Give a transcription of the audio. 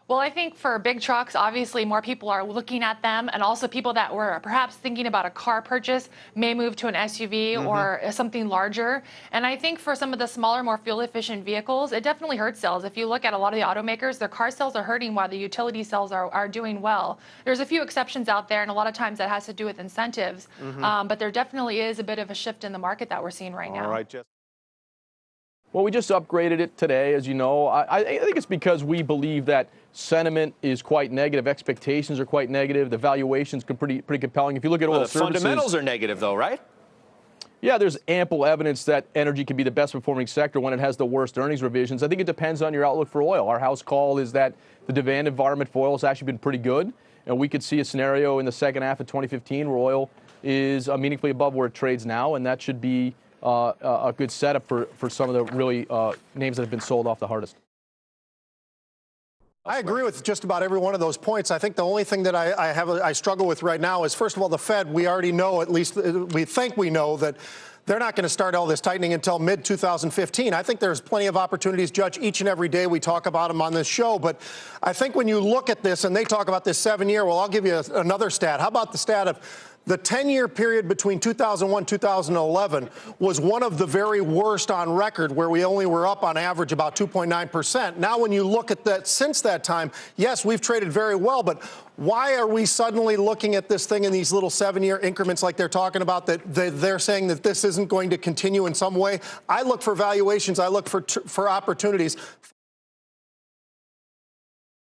Well, I think for big trucks, obviously more people are looking at them, and also people that were perhaps thinking about a car purchase may move to an SUV or something larger. And I think for some of the smaller, more fuel-efficient vehicles, it definitely hurts sales. If you look at a lot of the automakers, their car sales are hurting while the utility sales are doing well. There's a few exceptions out there, and a lot of times that has to do with incentives. But there definitely is a bit of a shift in the market that we're seeing right now. All right, Jess. Well, we just upgraded it today, as you know. I think it's because we believe that sentiment is quite negative. Expectations are quite negative. The valuation's pretty compelling. If you look at oil services, fundamentals are negative, though, right? Yeah, there's ample evidence that energy can be the best performing sector when it has the worst earnings revisions. I think it depends on your outlook for oil. Our house call is that the demand environment for oil has actually been pretty good, and we could see a scenario in the second half of 2015 where oil is meaningfully above where it trades now, and that should be a good setup for some of the really names that have been sold off the hardest. I agree with just about every one of those points. I think the only thing that I struggle with right now is, first of all, the Fed. We already know, at least we think we know, that they're not going to start all this tightening until mid-2015. I think there's plenty of opportunities, Judge, each and every day we talk about them on this show. But I think when you look at this and they talk about this 7-year, well, I'll give you another stat. How about the stat of the 10-year period between 2001 and 2011 was one of the very worst on record, where we only were up on average about 2.9%. Now, when you look at that since that time, yes, we've traded very well, but why are we suddenly looking at this thing in these little 7-year increments like they're talking about, that they're saying that this isn't going to continue in some way? I look for valuations. I look for opportunities.